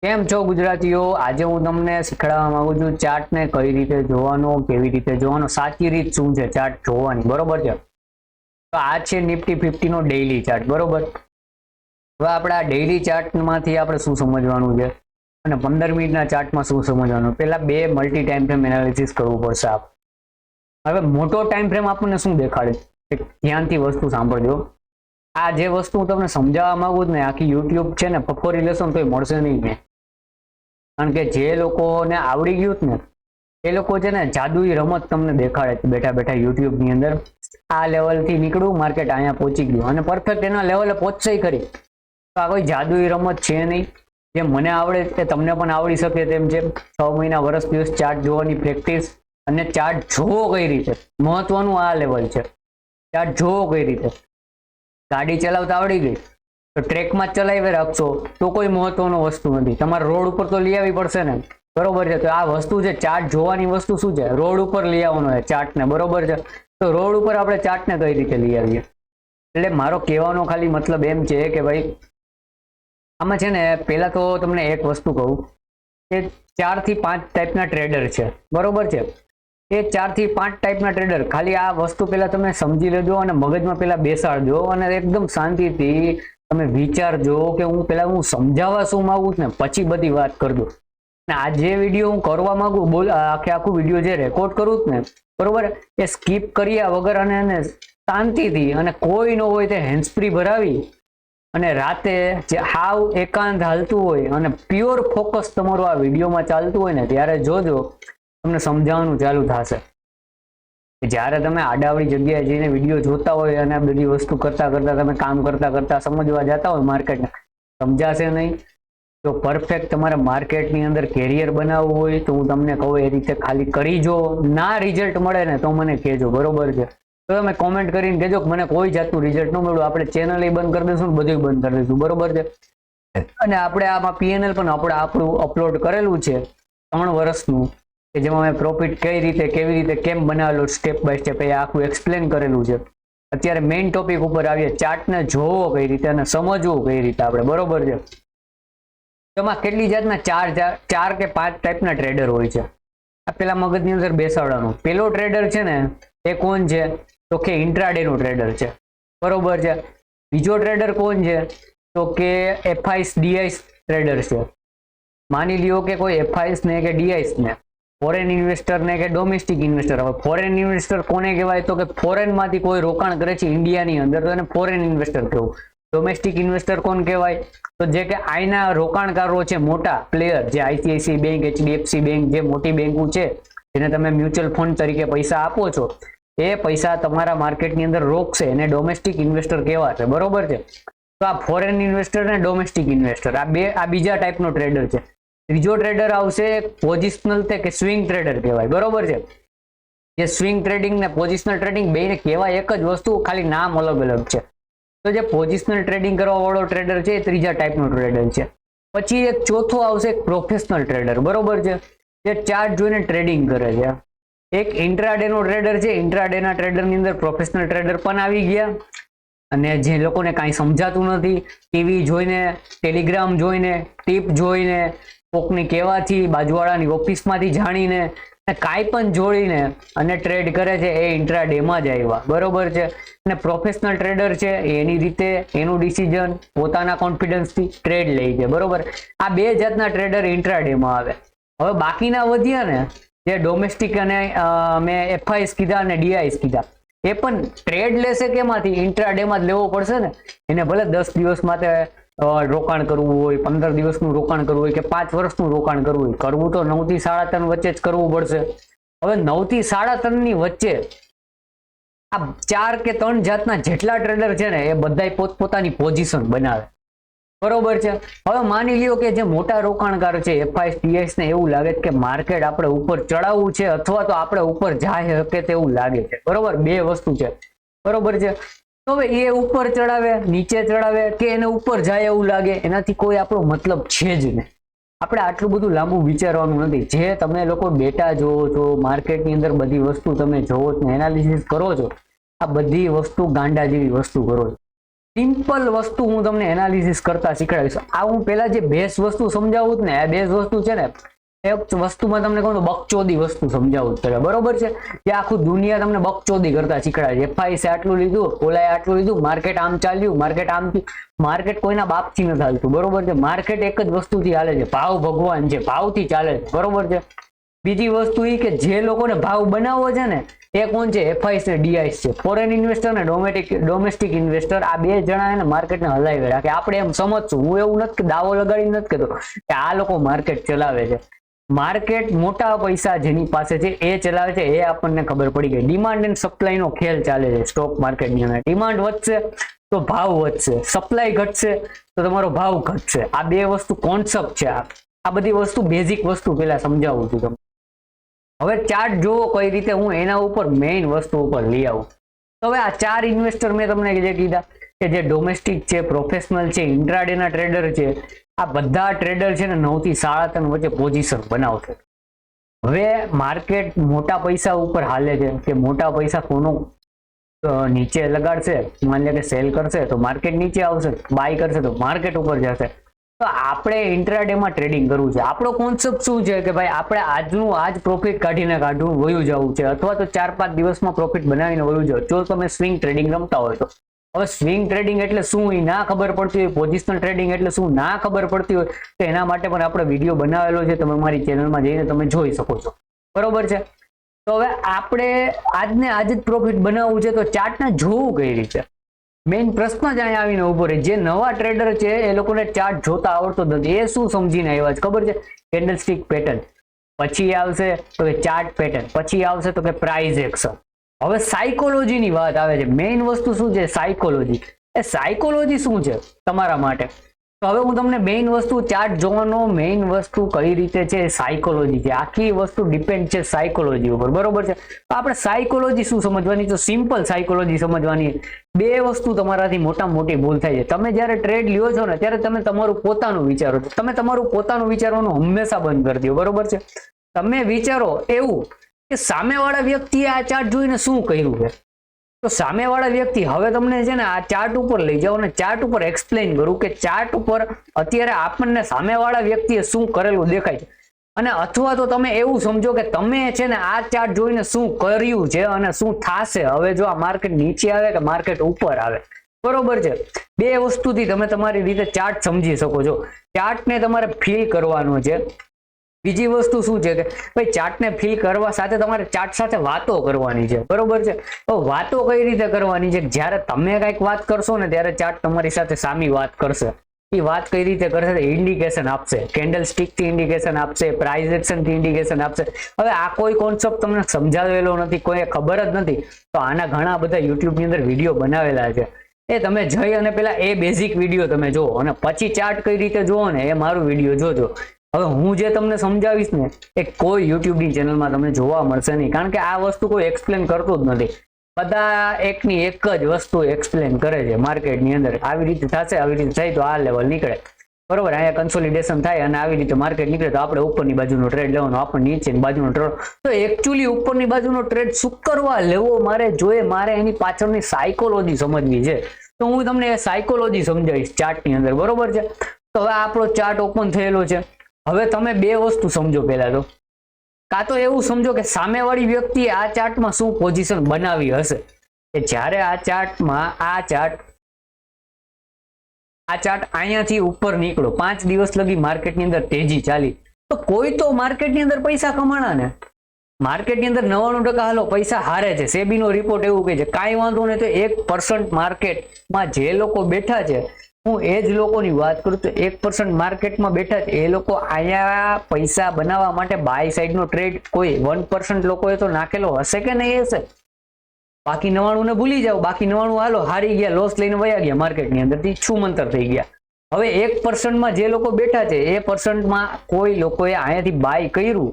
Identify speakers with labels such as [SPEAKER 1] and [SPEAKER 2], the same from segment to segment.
[SPEAKER 1] કેમ છો ગુજરાતીઓ? આજે હું તમને શીખવાડવા માંગુ છું ચાર્ટ ને કઈ રીતે જોવાનો, કેવી રીતે જોવાનો, સાચી રીત શું છે ચાર્ટ જોવાની, બરોબર છે? તો આ છે નિફ્ટી 50 નો ડેઈલી ચાર્ટ, બરોબર? હવે આપણે આ ડેઈલી ચાર્ટ માંથી આપણે શું સમજવાનું છે અને 15 મિનિટના ચાર્ટમાં શું સમજવાનું, પેલા બે મલ્ટી ટાઈમ ફ્રેમ એનાલિસિસ કરવું પડશે આપ. હવે મોટો ટાઈમ ફ્રેમ આપણને શું દેખાડે? ધ્યાનથી વસ્તુ સાંભળજો. આ જે વસ્તુ હું તમને સમજાવવા માંગુ છું ને, આખી યુટ્યુબ છે ને ફફોરી લેશો ને તો મળશે નહીં. કારણ કે જે લોકોને આવડી ગયું ને એ લોકો છે ને જાદુઈ રમત તમને દેખાડે બેઠા બેઠા યુટ્યુબ ની અંદર. આ લેવલ થી નીકળું, માર્કેટ અહીંયા પહોંચી ગયું અને પરફેક્ટ એના લેવલે પહોંચશે ખરી. તો આ કોઈ જાદુઈ રમત છે નહીં. જે મને આવડે તે તમને પણ આવડી શકે તેમ છે. 6 મહિના વર્ષ દિવસ ચાર્ટ જોવાની પ્રેક્ટિસ અને ચાર્ટ જોવો કઈ રીતે, મહત્વનું આ લેવલ છે. ચાર્ટ જોવો કઈ રીતે. ગાડી ચલાવતા આવડી ગઈ તો ટ્રેકમાં ચલાવી રાખશો તો કોઈ મહત્વનો વસ્તુ નથી. તમારે રોડ ઉપર તો લઈ આવવી પડશે ને, બરોબર છે? તો આ વસ્તુ છે ચાર્ટ જોવાની વસ્તુ શું છે, રોડ ઉપર લઈ આવવાનો છે ચાર્ટ ને, બરોબર છે? તો રોડ ઉપર આપણે ચાર્ટ ને કઈ રીતે લઈ આવીએ? એટલે મારો કહેવાનો ખાલી મતલબ એમ છે કે ભાઈ આમાં છે ને પહેલા તો તમને એક વસ્તુ કહું કે 4 થી 5 ટાઈપના ટ્રેડર છે, બરોબર છે? એ 4 થી 5 ટાઈપના ટ્રેડર, ખાલી આ વસ્તુ પહેલા તમે સમજી લેજો અને મગજમાં પહેલા બેસાડજો અને એકદમ શાંતિથી તમે વિચારજો કે હું સમજાવવા શું માંગુ ને પછી બધી વાત કરજો. અને આ જે વિડીયો હું કરવા માંગુ આખું વિડીયો જે રેકોર્ડ કરું ને, બરોબર, એ સ્કીપ કર્યા વગર અને એને શાંતિથી અને કોઈ ન હોય તે હેન્ડ્સફ્રી ભરાવી અને રાતે જે હાવ એકાંત હાલતું હોય અને પ્યોર ફોકસ તમારું આ વિડીયોમાં ચાલતું હોય ને ત્યારે જોજો, તમને સમજાવવાનું ચાલુ થશે. જ્યારે તમે આડાવડી જગ્યાએ જઈને વિડીયો જોતા હોય અને બધી વસ્તુ કરતા કરતા તમે કામ કરતા કરતા સમજવા જતા હોય માર્કેટને, સમજાશે નહીં. તો પરફેક્ટ તમારે માર્કેટની અંદર કેરિયર બનાવવું હોય તો હું તમને કહું એ રીતે ખાલી કરી જો. ના રિઝલ્ટ મળે ને તો મને કહેજો, બરોબર છે? તો તમે કોમેન્ટ કરીને કહેજો કે મને કોઈ જાતનું રિઝલ્ટ ન મળ્યું, આપણે ચેનલ બંધ કરી દઈશું, બધું બંધ કરી દઈશું, બરોબર છે? અને આપણે આમાં PNL પણ આપણું અપલોડ કરેલું છે 3 વર્ષનું, કે જેમાં મેં પ્રોફિટ કઈ રીતે કેવી રીતે કેમ બનાવેલો સ્ટેપ બાય સ્ટેપ એ આખું એક્સપ્લેન કરેલું છે. અત્યારે મેઇન ટોપિક ઉપર આવીએ, ચાર્ટને જોવો કઈ રીતે અને સમજવું કઈ રીતે આપણે, બરોબર છે? તેમાં કેટલી જાતના 4 કે 5 ટાઈપના ટ્રેડર હોય છે. આ પેલા મગજની અંદર બેસાડવાનું. પેલો ટ્રેડર છે ને એ કોણ છે તો કે ઇન્ટ્રાડે નો ટ્રેડર છે, બરોબર છે? બીજો ટ્રેડર કોણ છે તો કે FIs DIs ટ્રેડર છે. માની લ્યો કે કોઈ FIs ને કે DIs ને, ફોરેન ઇન્વેસ્ટર ને કે ડોમેસ્ટિક ઇન્વેસ્ટર. હવે ફોરેન ઇન્વેસ્ટર કોને કહેવાય તો કે ફોરેન માંથી કોઈ રોકાણ કરે છે ઇન્ડિયાની અંદર તો એને ફોરેન ઇન્વેસ્ટર કહેવું. ડોમેસ્ટિક ઇન્વેસ્ટર કોણ કહેવાય તો જે કે આઈના રોકાણકારો છે, મોટા પ્લેયર, જે ICICI બેંક, HDFC બેંક, જે મોટી બેંકો છે જેને તમે મ્યુચ્યુઅલ ફંડ તરીકે પૈસા આપો છો, એ પૈસા તમારા માર્કેટની અંદર રોકશે એને ડોમેસ્ટિક ઇન્વેસ્ટર કહેવાશે, બરોબર છે? તો આ ફોરેન ઇન્વેસ્ટર અને ડોમેસ્ટિક ઇન્વેસ્ટર આ બીજા ટાઈપનો ટ્રેડર છે. ત્રીજો ટ્રેડર આવશે પોઝિશનલ કે સ્વિંગ ટ્રેડર કહેવાય, બરોબર છે? જે સ્વિંગ ટ્રેડિંગ ને પોઝિશનલ ટ્રેડિંગ બેને કહેવાય એક જ વસ્તુ, ખાલી નામ અલગ અલગ છે. તો જે પોઝિશનલ ટ્રેડિંગ કરવા વાળો ટ્રેડર છે એ ત્રીજા ટાઈપનો ટ્રેડર છે. પછી એક ચોથો આવશે પ્રોફેશનલ ટ્રેડર, બરોબર છે? જે ચાર્ટ જોઈને ટ્રેડિંગ કરે છે. એક ઇન્ટ્રાડે નો ટ્રેડર છે. ઇન્ટ્રાડે ના ટ્રેડર ની અંદર પ્રોફેશનલ ટ્રેડર પણ આવી ગયા. અને જે લોકોને કાંઈ સમજાતું નથી, ટીવી જોઈને, ટેલિગ્રામ જોઈને, ટીપ જોઈને, કોકની કહેવાથી, બાજુવાળાની ઓફિસમાંથી જાણીને કાંઈ પણ જોડીને અને ટ્રેડ કરે છે એ ઇન્ટ્રાડેમાં જ આવ્યા, બરોબર છે? અને પ્રોફેશનલ ટ્રેડર છે એની રીતે એનું ડિસિઝન પોતાના કોન્ફિડન્સથી ટ્રેડ લે છે, બરોબર? આ બે જાતના ટ્રેડર ઇન્ટ્રાડેમાં આવે. હવે બાકીના વધ્યા ને જે ડોમેસ્ટિક અને મેં FIs કીધા અને DIs કીધા, એ પણ ટ્રેડ લેશે કેમાંથી? ઇન્ટ્રાડેમાં જ લેવો પડશે ને. એને ભલે 10 દિવસ માટે રોકાણ કરવું હોય, 15 દિવસનું રોકાણ કરવું હોય કે 5 વર્ષનું રોકાણ કરવું હોય, કરવું તો 9 થી 3.5 વચ્ચે જ કરવું પડશે. હવે 9 થી 3.5 ની વચ્ચે આ 4 કે 3 જાતના જેટલા ટ્રેડર છે ને એ બધાય પોતપોતાની પોઝિશન બનાવે, બરોબર છે? હવે માની લ્યો કે જે મોટા રોકાણકાર છે FIs DIs ને એવું લાગે કે માર્કેટ આપણે ઉપર ચડાવવું છે અથવા તો આપણે ઉપર જાય શકે તેવું લાગે છે, બરોબર? બે વસ્તુ છે, બરોબર છે? તો હવે એ ઉપર ચડાવે, નીચે ચડાવે કે એને ઉપર જાય એવું લાગે, એનાથી કોઈ આપણો મતલબ છે જ નહીં. આપણે આટલું બધું લાંબુ વિચારવાનું નથી. જે તમે લોકો ડેટા જોવો છો, માર્કેટની અંદર બધી વસ્તુ તમે જોવો છો, એનાલિસિસ કરો છો, આ બધી વસ્તુ ગાંડા જેવી વસ્તુ કરો છો. સિમ્પલ વસ્તુ હું તમને એનાલિસિસ કરતા શીખવાડીશ. આ હું પેલા જે બેઝ વસ્તુ સમજાવું ને, આ બેઝ વસ્તુ છે ને, એક વસ્તુમાં તમને કહું તો બકચોદી વસ્તુ સમજાવું જ કરે, બરોબર છે? કે આખું દુનિયા તમને બકચોદી કરતા શીખવાડે. એફઆઈસે આટલું લીધું, ઓલાએ આટલું લીધું, માર્કેટ આમ ચાલ્યું, માર્કેટ આમ, માર્કેટ કોઈના બાપથી નથી હાલતું, બરોબર છે? માર્કેટ એક જ વસ્તુથી હાલે છે, ભાવ ભગવાન છે, ભાવથી ચાલે છે, બરોબર છે? બીજી વસ્તુ એ કે જે લોકોને ભાવ બનાવવો છે ને, એ કોણ છે? એફઆઈસ ને ડીઆઈસ છે. ફોરેન ઇન્વેસ્ટર ને ડોમેસ્ટિક ઇન્વેસ્ટર, આ બે જણા એને માર્કેટને હલાવી રાખે. આપણે એમ સમજશું, હું એવું નથી કે દાવો લગાડી નથી કહેતો કે આ લોકો માર્કેટ ચલાવે છે. માર્કેટ મોટા પૈસા જેની પાસે છે એ ચલાવે છે, એ આપણને ખબર પડી ગઈ. ડિમાન્ડ એન્ડ સપ્લાય નો ખેલ ચાલે છે સ્ટોક માર્કેટની અંદર. ડિમાન્ડ વધશે તો ભાવ વધશે, સપ્લાય ઘટશે તો તમારો ભાવ ઘટશે. આ બે વસ્તુ કોન્સેપ્ટ છે. આ બધી વસ્તુ બેઝિક વસ્તુ પેલા સમજાવું છું તમને. હવે ચાર્ટ જોવો કઈ રીતે, હું એના ઉપર મેઇન વસ્તુ ઉપર લઈ આવું. તો હવે આ 4 ઇન્વેસ્ટર મેં તમને જે કીધા કે જે ડોમેસ્ટિક છે, પ્રોફેશનલ છે, ઇન્ટ્રાડેના ટ્રેડર છે, આ બધા ટ્રેડર છે ને 9 થી 3.5 વચ્ચે પોઝિશન બનાવશે. હવે માર્કેટ મોટા પૈસા ઉપર હાલે છે કે મોટા પૈસા કોનો નીચે લગાડશે, માની લે કે સેલ કરશે તો માર્કેટ નીચે આવશે, બાય કરશે તો માર્કેટ ઉપર જશે. તો આપણે ઇન્ટ્રાડેમાં ટ્રેડિંગ કરવું છે. આપણો કોન્સેપ્ટ શું છે કે ભાઈ આપણે આજનું આજ પ્રોફિટ કાઢીને કાઢવું, વયું જવું છે, અથવા તો 4-5 દિવસમાં પ્રોફિટ બનાવીને વયું જવું. જો તમે સ્વિંગ ટ્રેડિંગ રમતા હોય તો. હવે સ્વિંગ ટ્રેડિંગ એટલે શું એ ના ખબર પડતી હોય, પોઝિશનલ ટ્રેડિંગ એટલે શું ના ખબર પડતી હોય, તો એના માટે પણ આપણે વિડીયો બનાવેલો છે, તમે મારી ચેનલમાં જઈને તમે જોઈ શકો છો, બરોબર છે? તો હવે આપણે આજને આજ જ પ્રોફિટ બનાવવું છે, તો ચાર્ટને જોવું કઈ રીતે? મેઇન પ્રશ્ન જ અહીંયા આવીને ઉભો રહે. જે નવા ટ્રેડર છે એ લોકોને ચાર્ટ જોતા આવડતો નથી. એ શું સમજીને આવ્યા છે ખબર છે? કેન્ડલસ્ટિક પેટર્ન, પછી આવશે તો કે ચાર્ટ પેટર્ન, પછી આવશે તો કે પ્રાઇસ એક્શન. હવે સાયકોલોજીની વાત આવે છે. મેઇન વસ્તુ શું છે? સાયકોલોજી. એ સાયકોલોજી શું છે તમારા માટે? તો હવે હું તમને મેઇન વસ્તુ ચાર્ટ જોવાનો મેઇન વસ્તુ કઈ રીતે છે, સાયકોલોજી છે. આખી વસ્તુ ડિપેન્ડ છે સાયકોલોજી ઉપર, બરોબર છે? તો આપણે સાયકોલોજી શું સમજવાની? તો સિમ્પલ સાયકોલોજી સમજવાની. બે વસ્તુ તમારાથી મોટામાં મોટી ભૂલ થાય છે. તમે જ્યારે ટ્રેડ લ્યો છો ને ત્યારે તમે તમારું પોતાનું વિચારો છો. તમે તમારું પોતાનું વિચારવાનું હંમેશા બંધ કરી દો, બરોબર છે? તમે વિચારો એવું કે સામેવાળા વ્યક્તિએ આ ચાર્ટ જોઈને શું કર્યું છે. તો સામેવાળા વ્યક્તિ, હવે તમને છે ને આ ચાર્ટ ઉપર લઈ જાઓ અને ચાર્ટ ઉપર એક્સપ્લેન કરું કે ચાર્ટ ઉપર અત્યારે આપણને સામેવાળા વ્યક્તિએ શું કરેલું દેખાય છે. અને અથવા તો તમે એવું સમજો કે તમે છે ને આ ચાર્ટ જોઈને શું કર્યું છે અને શું થશે હવે જો આ માર્કેટ નીચે આવે કે માર્કેટ ઉપર આવે, બરોબર છે? બે વસ્તુથી તમે તમારી રીતે ચાર્ટ સમજી શકો છો. ચાર્ટને તમારે ફીલ કરવાનો છે. બીજી વસ્તુ શું છે કે ભાઈ ચાર્ટને ફીલ કરવા સાથે તમારે ચાર્ટ સાથે વાતો કરવાની છે, બરોબર છે? તો વાતો કઈ રીતે કરવાની છે? જ્યારે તમે કઈક વાત કરશો ને ત્યારે ચાર્ટ તમારી સાથે સામી વાત કરશે. એ વાત કઈ રીતે કરશે? ઇન્ડિકેશન આપશે, કેન્ડલ સ્ટિક થી ઇન્ડિકેશન આપશે, પ્રાઇસ એક્શન થી ઇન્ડિકેશન આપશે. હવે આ કોઈ કોન્સેપ્ટ તમને સમજાવેલો નથી, કોઈ ખબર જ નથી, તો આના ઘણા બધા યુટ્યુબ ની અંદર વિડીયો બનાવેલા છે. એ તમે જઈ અને પેલા એ બેઝિક વિડીયો તમે જુઓ અને પછી ચાર્ટ કઈ રીતે જુઓ ને એ મારું વિડીયો જોજો. હવે હું જે તમને સમજાવીશ ને એ કોઈ યુટ્યુબની ચેનલમાં તમને જોવા મળશે નહીં, કારણ કે આ વસ્તુ કોઈ એક્સપ્લેન કરતું જ નથી. બધા એકની એક જ વસ્તુ એક્સપ્લેન કરે છે માર્કેટની અંદર. આવી રીતે થશે, આવી રીતે થાય તો આ લેવલ નીકળે, બરોબર? અહીંયા કન્સોલિડેશન થાય અને આવી રીતે માર્કેટ નીકળે તો આપણે ઉપરની બાજુનો ટ્રેડ લેવાનો, આપણને નીચેની બાજુનો ટ્રેડ. તો એકચ્યુઅલી ઉપરની બાજુનો ટ્રેડ શું કરવા લેવો મારે જોઈએ, મારે એની પાછળની સાયકોલોજી સમજવી છે. તો હું તમને એ સાયકોલોજી સમજાવીશ ચાર્ટની અંદર, બરોબર છે? તો હવે આપણો ચાર્ટ ઓપન થયેલો છે. હવે તમે બે વસ્તુ સમજો. પહેલા તો કાં તો એવું સમજો કે સામેવાળી વ્યક્તિએ આ ચાર્ટમાં શું પોઝિશન બનાવી હશે કે જ્યારે આ ચાર્ટમાં આ ચાર્ટ અહીંયાથી ઉપર નીકળો, 5 દિવસ લગી માર્કેટની અંદર તેજી ચાલી, તો કોઈ તો માર્કેટની અંદર પૈસા કમાણા ને. માર્કેટની અંદર 99% હાલો પૈસા હારે છે. સેબીનો રિપોર્ટ એવું કહે છે. કાંઈ વાંધો નહીં, તો 1% માર્કેટમાં જે લોકો બેઠા છે, હું એ જ લોકોની વાત કરું તો 1% માર્કેટમાં બેઠા છે, એ લોકો અહીંયા પૈસા બનાવવા માટે બાય સાઈડનો ટ્રેડ કોઈ 1% લોકોએ તો નાખેલો હશે કે નહીં હશે? બાકી 99 ને ભૂલી જાઓ. બાકી 99 હાલો હારી ગયા, લોસ લઈને વયા ગયા માર્કેટની અંદરથી, છુમંતર થઈ ગયા. હવે 1%માં જે લોકો બેઠા છે એ પરસન્ટમાં કોઈ લોકોએ અહીંયાથી બાય કર્યું,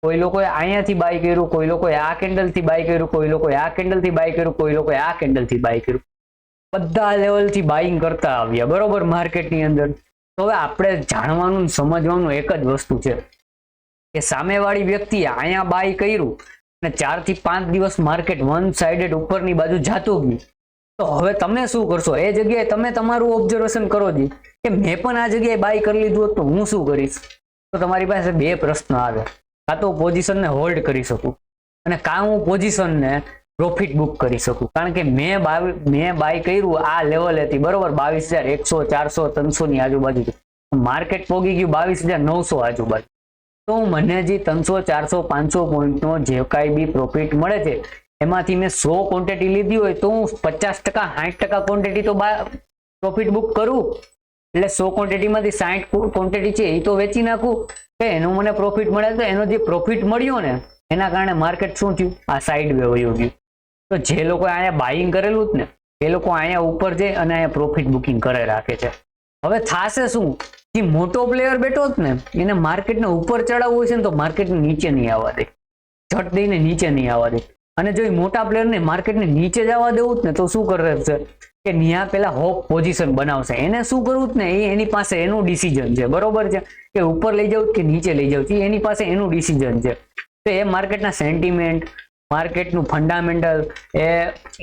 [SPEAKER 1] કોઈ લોકોએ અહીંયાથી બાય કર્યું, કોઈ લોકોએ આ કેન્ડલથી બાય કર્યું, કોઈ લોકોએ આ કેન્ડલથી બાય કર્યું, કોઈ લોકોએ આ કેન્ડલથી બાય કર્યું. બધા લેવલથી બાઇંગ કરતા આવ્યા, બરોબર, માર્કેટની અંદર. તો હવે આપણે જાણવાનું સમજવાનું એક જ વસ્તુ છે કે સામેવાળી વ્યક્તિએ અહીંયા બાય કર્યું અને 4 થી 5 દિવસ માર્કેટ વન સાઇડેડ ઉપરની બાજુ જાતું ગયું. તો હવે તમે શું કરશો? એ જગ્યાએ તમે તમારું ઓબ્ઝર્વેશન કરો જી કે મેં પણ આ જગ્યાએ બાય કરી લીધું હોત તો હું શું કરીશ? તો તમારી પાસે બે પ્રશ્ન આવે. કાં તો પોઝિશનને હોલ્ડ કરી શકું અને કાં હું પોઝિશનને પ્રોફિટ બુક કરી શકું. કારણ કે મેં બાય કર્યું આ લેવલ હતી બરોબર, 22,100, 400, 300 ની આજુબાજુ. માર્કેટ પોગી ગયું 22,900 આજુબાજુ. તો મને જે 300, 400, 500 પોઈન્ટનો જે કાંઈ બી પ્રોફિટ મળે છે એમાંથી મેં 100 ક્વોન્ટિટી લીધી હોય તો હું 50%, 60% ક્વોન્ટિટી તો પ્રોફિટ બુક કરું. એટલે 100 ક્વોન્ટિટીમાંથી 60 ક્વોન્ટિટી છે એ તો વેચી નાખું કે એનું મને પ્રોફિટ મળે. તો એનો જે પ્રોફિટ મળ્યો ને એના કારણે માર્કેટ શું થયું? આ સાઈડ વે વયું ગયું. તો જે લોકો અહીંયા બાઇંગ કરેલું જ ને એ લોકો અહીંયા ઉપર જાય અને અહીંયા પ્રોફિટ બુકિંગ કરે રાખે છે. હવે થાશે શું? જે મોટો પ્લેયર બેઠો જ ને એને માર્કેટને ઉપર ચડાવવું હોય છે ને તો માર્કેટને નીચે નહીં આવવા દે, ઝટ દઈને નીચે નહીં આવવા દે. અને જો મોટા પ્લેયરને માર્કેટને નીચે જવા દેવું જ ને તો શું કરે છે કે ત્યાં પેલા હોપ પોઝિશન બનાવશે. એને શું કરવું જ ને એની પાસે એનું ડિસિઝન છે બરોબર છે કે ઉપર લઈ જવું કે નીચે લઈ જવું છે, એની પાસે એનું ડિસિઝન છે. તો એ માર્કેટના સેન્ટિમેન્ટ, માર્કેટનું ફંડામેન્ટલ, એ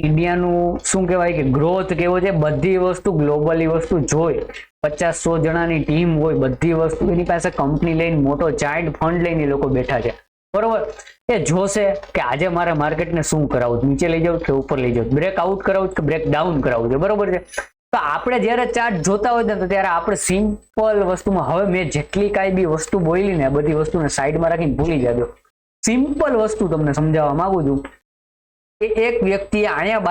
[SPEAKER 1] ઇન્ડિયાનું શું કહેવાય કે ગ્રોથ કેવો છે, બધી વસ્તુ ગ્લોબલી વસ્તુ જોઈ 50-100 જણાની ટીમ હોય, બધી વસ્તુ એની પાસે કંપની લઈને મોટો જાયન્ટ ફંડ લઈને લોકો બેઠા છે બરોબર. એ જોશે કે આજે મારે માર્કેટને શું કરાવવું, નીચે લઈ જવું કે ઉપર લઈ જવું, બ્રેક આઉટ કરાવવું કે બ્રેક ડાઉન કરાવવું છે બરોબર છે. તો આપણે જ્યારે ચાર્ટ જોતા હોય ને તો ત્યારે આપણે સિમ્પલ વસ્તુમાં, હવે મેં જેટલી કાંઈ બી વસ્તુ બોલી ને બધી વસ્તુને સાઈડમાં રાખીને ભૂલી જાજો. સિમ્પલ વસ્તુ તમને સમજાવવા માંગુ છું કે એક વ્યક્તિએ અહીંયા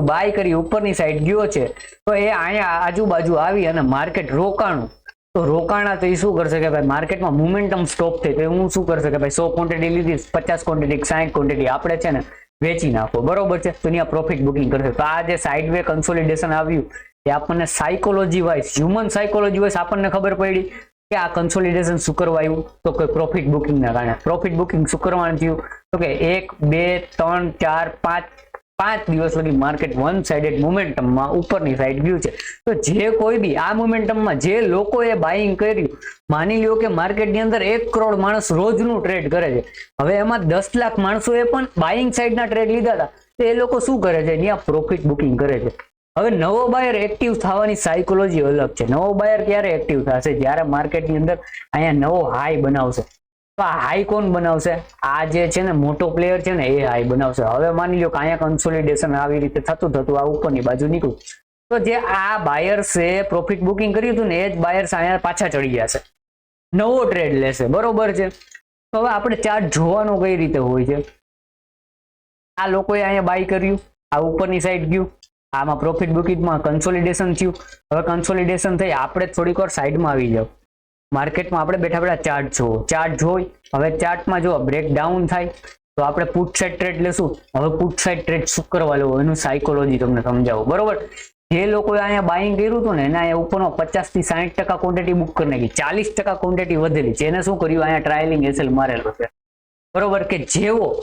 [SPEAKER 1] બાય કરી ઉપરની સાઈડ ગયો છે તો એ અહીંયા આજુબાજુ આવી અને માર્કેટ રોકાણું. તો રોકાણા તો એ શું કરશે કે ભાઈ માર્કેટમાં મોમેન્ટમ સ્ટોપ થઈ તો હું શું કરશે કે ભાઈ 100 ક્વોન્ટિટી લીધી, 50 ક્વોન્ટિટી, 60 ક્વોન્ટિટી આપણે છે ને વેચી નાખો બરોબર છે. તો ત્યાં પ્રોફિટ બુકિંગ કરશે. તો આ જે સાઇડ વે કન્સોલિડેશન આવ્યું એ આપણને psychology wise, human psychology wise આપણને ખબર પડી કે આ કન્સોલિડેશન શું કરવા આવ્યું? તો કોઈ પ્રોફિટ બુકિંગના કારણે. પ્રોફિટ બુકિંગ શું કરવાનું થયું? તો કે 1, 2, 3, 4, 5 દિવસ લગી માર્કેટ વન સાઇડેડ મોમેન્ટમમાં ઉપરની સાઈડ ગયું છે. તો જે કોઈ બી આ મોમેન્ટમમાં જે લોકોએ બાઇંગ કર્યું, માની લ્યો કે માર્કેટની અંદર 1 કરોડ માણસ રોજનું ટ્રેડ કરે છે. હવે એમાં 10 લાખ માણસોએ પણ બાઇંગ સાઈડના ટ્રેડ લીધા હતા. તો એ લોકો શું કરે છે? ત્યાં પ્રોફિટ બુકિંગ કરે છે. હવે નવો બાયર એક્ટિવ થવાની સાયકોલોજી અલગ છે. નવો બાયર ક્યારે એક્ટિવ થશે? જ્યારે માર્કેટની અંદર અહીંયા નવો હાઈ બનાવશે. તો આ હાઈ કોણ બનાવશે? આ જે છે ને મોટો પ્લેયર છે ને એ હાઈ બનાવશે. હવે માની લો કે અહીંયા કન્સોલિડેશન આવી રીતે થતું આ ઉપરની બાજુ નીકળ્યું તો જે આ બાયર્સે પ્રોફિટ બુકિંગ કર્યું હતું ને એ જ બાયર્સ અહીંયા પાછા ચડી જશે, નવો ટ્રેડ લેશે બરોબર છે. તો હવે આપણે ચાર્ટ જોવાનો કઈ રીતે હોય છે? આ લોકોએ અહીંયા બાય કર્યું, આ ઉપરની સાઈડ ગયું, આમાં પ્રોફિટ બુકિંગમાં કન્સોલિડેશન થયું. હવે કન્સોલિડેશન થઈ આપણે થોડીક વાર સાઈડમાં આવી જાવ. માર્કેટમાં આપણે બેઠા ચાર્ટ જોવો, ચાર્ટ જોઈ હવે ચાર્ટમાં જો બ્રેકડાઉન થાય તો આપણે પુટ સાઇડ ટ્રેડ લેશું. હવે પુટ સાઇડ ટ્રેડ શું કરવા લેવો એનું સાયકોલોજી તમને સમજાવું બરોબર. જે લોકોએ અહીંયા બાઇંગ કર્યું હતું ને એના ઉપરનો 50 થી 60% ક્વોન્ટિટી બુક કરી નાખી, 40% ક્વોન્ટિટી વધેલી છે. એને શું કર્યું? અહીંયા ટ્રાયલિંગ એસએલ મારેલો છે બરોબર. કે જેવો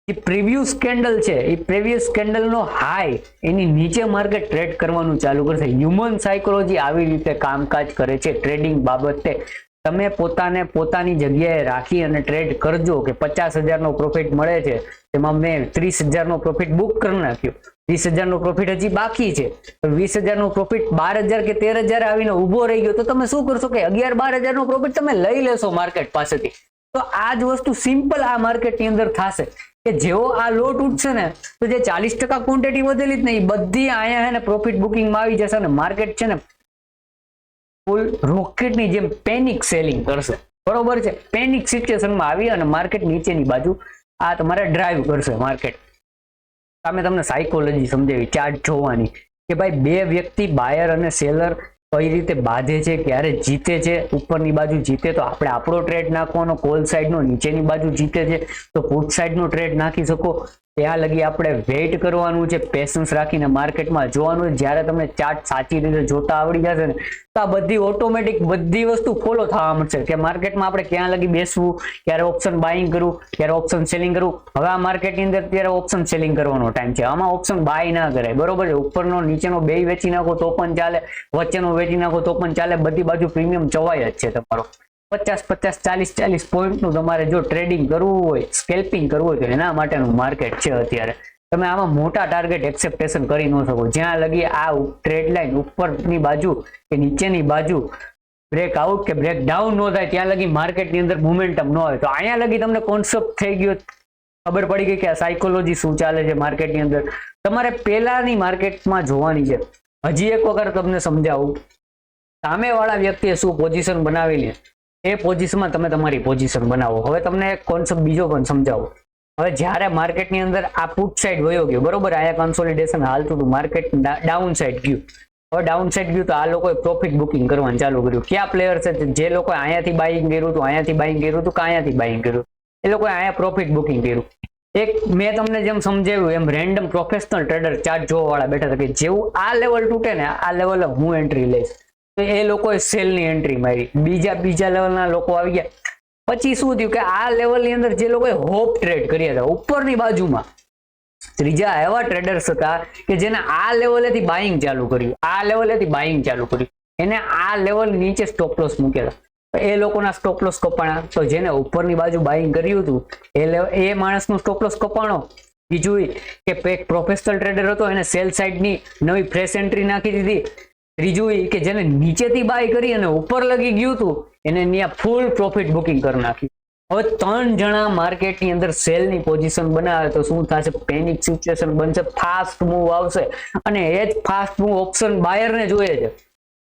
[SPEAKER 1] જે પ્રીવિયસ કેન્ડલ છે એ પ્રીવિયસ કેન્ડલનો હાઈ એની નીચે માર્કેટ ટ્રેડ કરવાનું ચાલુ કરશે. હ્યુમન સાયકોલોજી આવી રીતે કામકાજ કરે છે ટ્રેડિંગ બાબતે. તમે પોતાને પોતાની જગ્યાએ રાખી અને ટ્રેડ કરજો કે 50,000નો પ્રોફિટ મળે છે, તેમાં મેં 30,000નો પ્રોફિટ બુક કરી નાખ્યો, 20,000નો પ્રોફિટ હજી બાકી છે, 20,000નો પ્રોફિટ 12,000 કે 13,000 આવીને ઉભો રહી ગયો તો તમે શું કરશો કે 11-12,000નો પ્રોફિટ તમે લઈ લેશો માર્કેટ પાસેથી. તો આ જ વસ્તુ સિમ્પલ આ માર્કેટની અંદર થશે કે જેવો આ લો તૂટશે ને તો જે 40% ક્વોન્ટિટી વધેલી જ ને એ બધી અહીંયા છે ને પ્રોફિટ બુકિંગમાં આવી જશે અને માર્કેટ છે ને ફૂલ રોકેટની જેમ પેનિક સેલિંગ કરશે બરોબર છે. પેનિક સિચ્યુએશનમાં આવી અને માર્કેટ નીચેની બાજુ આ તમારે ડ્રાઈવ કરશે માર્કેટ. સામે તમને સાયકોલોજી સમજાવી ચાર્ટ જોવાની કે ભાઈ બે વ્યક્તિ બાયર અને સેલર કઈ રીતે બાંધે છે, ક્યારે જીતે છે. ઉપરની બાજુ જીતે તો આપણે આપણો ટ્રેડ નાખવાનો, કોલ સાઈડનો નીચેની બાજુ જીતે છે તો પુટ સાઈડનો ટ્રેડ નાખી શકો. ત્યાં લગી આપણે વેઇટ કરવાનું છે, પેશન્સ રાખીને માર્કેટમાં જોવાનું છે. જ્યારે તમને ચાર્ટ સાચી રીતે જોતા આવડી જશે ને તો આ બધી ઓટોમેટિક બધી વસ્તુ ફોલો થવા મળશે કે માર્કેટમાં આપણે ક્યાં લગી બેસવું, ક્યારે ઓપ્શન બાઇંગ કરવું, ક્યારે ઓપ્શન સેલિંગ કરવું. હવે આ માર્કેટની અંદર ત્યારે ઓપ્શન સેલિંગ કરવાનો ટાઈમ છે. આમાં ઓપ્શન બાય ના કરાય બરોબર છે. ઉપરનો નીચેનો બે વેચી નાખો તો પણ ચાલે, વચ્ચેનો વેચી નાખો તો પણ ચાલે. બધી બાજુ પ્રીમિયમ ચવાય જ છે તમારો. 50-50, 40-40 પોઈન્ટનું તમારે જો ટ્રેડિંગ કરવું હોય, સ્કેલ્પિંગ કરવું હોય તો એના માટેનું માર્કેટ છે અત્યારે. તમે આમાં મોટા ટાર્ગેટ એક્સેપ્ટેશન કરી ન શકો જ્યાં લગી આ ટ્રેડ લાઈન ઉપરની બાજુ કે નીચેની બાજુ બ્રેક આઉટ કે બ્રેક ડાઉન ન થાય ત્યાં લગી માર્કેટની અંદર મોમેન્ટમ ન હોય. તો અહીંયા લગી તમને કોન્સેપ્ટ થઈ ગયો, ખબર પડી ગઈ કે આ સાયકોલોજી શું ચાલે છે માર્કેટની અંદર. તમારે પહેલાની માર્કેટમાં જોવાની છે. હજી એક વખત તમને સમજાવું, સામેવાળા વ્યક્તિએ શું પોઝિશન બનાવેલી એ પોઝિશનમાં તમે તમારી પોઝિશન બનાવો. હવે તમને એક કોન્સેપ્ટ બીજો પણ સમજાવો. હવે જ્યારે માર્કેટની અંદર આ પુટ સાઈડ વયો ગયો, બરોબર, આયા કન્સોલિડેશન હાલતું હતું, માર્કેટ ડાઉન સાઈડ ગયું. હવે ડાઉન સાઈડ ગયું તો આ લોકોએ પ્રોફિટ બુકિંગ કરવાનું ચાલુ કર્યું. કયા પ્લેયર છે જે લોકોએ અહીંયાથી બાઇંગ કર્યું હતું, અહીંયાથી બાઇંગ કર્યું હતું કે અહીંયાથી બાઇંગ કર્યું, એ લોકોએ અહીંયા પ્રોફિટ બુકિંગ કર્યું. એક મેં તમને જેમ સમજાવ્યું એમ રેન્ડમ પ્રોફેશનલ ટ્રેડર ચાર્ટ જોવા વાળા બેઠા હતા કે જેવું આ લેવલ તૂટે ને આ લેવલે હું એન્ટ્રી લઈશ, તો એ લોકોએ સેલની એન્ટ્રી મારી. બીજા લેવલના લોકો આવી ગયા. પછી શું થયું કે આ લેવલની અંદર જે લોકોએ હોપ ટ્રેડ કર્યા હતા ઉપરની બાજુમાં, ત્રીજા એવા ટ્રેડર્સ હતા કે જેને આ લેવલેથી બાઇંગ ચાલુ કર્યું, આ લેવલેથી બાઇંગ ચાલુ કર્યું, એને આ લેવલ નીચે સ્ટોપ લોસ મૂક્યા હતા. એ લોકોના સ્ટોપ લોસ કપાણા. તો જેને ઉપરની બાજુ બાઇંગ કર્યું હતું એ માણસનું સ્ટોપ લોસ કપાણો. બીજું કે એક પ્રોફેશનલ ટ્રેડર હતો એને સેલ સાઇડની નવી ફ્રેશ એન્ટ્રી નાખી દીધી. ત્રીજું કે જેને નીચેથી બાય કરી અને ઉપર લગી ગયું હતું એને ત્યાં ફૂલ પ્રોફિટ બુકિંગ કરી નાખ્યું. હવે 3 જણા માર્કેટની અંદર સેલની પોઝિશન બનાવે તો શું થશે? પેનિક સિચ્યુએશન બનશે, ફાસ્ટ મૂવ આવશે અને એ જ ફાસ્ટ મૂવ ઓપ્શન બાયરને જોઈએ છે.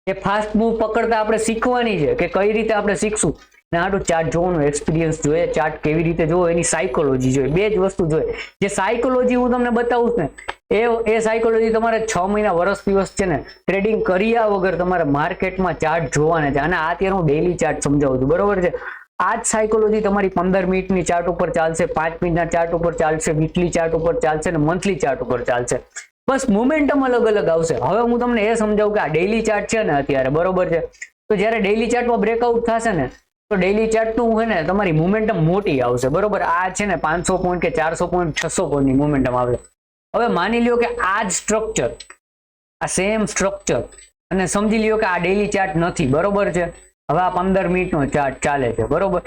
[SPEAKER 1] એ ફાસ્ટ મૂવ પકડતા આપણે શીખવાની છે કે કઈ રીતે આપણે શીખશું. ને આટલું ચાર્ટ જોવાનો એક્સપિરિયન્સ જોઈએ, ચાર્ટ કેવી રીતે જોવો એની સાયકોલોજી જોઈએ, બે જ વસ્તુ જોઈએ. જે સાયકોલોજી હું તમને બતાવું છું ને એ સાયકોલોજી તમારે 6 મહિના વર્ષ દિવસ છે ને ટ્રેડિંગ કર્યા વગર તમારે માર્કેટમાં ચાર્ટ જોવાના છે. અને અત્યારે હું ડેઈલી ચાર્ટ સમજાવું છું, બરોબર છે. આ જ સાયકોલોજી તમારી 15 મિનિટની ચાર્ટ ઉપર ચાલશે, 5 મિનિટના ચાર્ટ ઉપર ચાલશે, વીકલી ચાર્ટ ઉપર ચાલશે અને મંથલી ચાર્ટ ઉપર ચાલશે. બસ મોમેન્ટમ અલગ અલગ આવશે. હવે હું તમને એ સમજાવું કે આ ડેઈલી ચાર્ટ છે ને અત્યારે, બરોબર છે, તો જ્યારે ડેઈલી ચાર્ટમાં બ્રેકઆઉટ થશે ને તો ડેઈલી ચાર્ટનું હોય ને તમારી મોમેન્ટમ મોટી આવશે, બરોબર. આ છે ને 500 પોઈન્ટ કે 400 પોઈન્ટ 600 પોઈન્ટની મોમેન્ટમ આવશે. હવે માની લ્યો કે આ જ સ્ટ્રક્ચર, આ સેમ સ્ટ્રક્ચર, અને સમજી લ્યો કે આ ડેઈલી ચાર્ટ નથી, બરોબર છે. હવે આ 15 મિનિટનો ચાર્ટ ચાલે છે, બરોબર,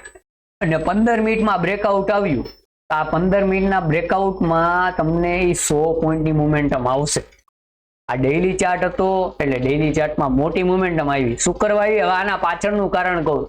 [SPEAKER 1] અને 15 મિનિટમાં બ્રેકઆઉટ આવ્યું. આ 15 મિનિટના બ્રેકઆઉટમાં તમને 100 પોઈન્ટની મોમેન્ટમ આવશે. આ ડેઈલી ચાર્ટ હતો એટલે ડેઈલી ચાર્ટમાં મોટી મોમેન્ટમ આવી. શું કરવા આવી? હવે આના પાછળનું કારણ કહું.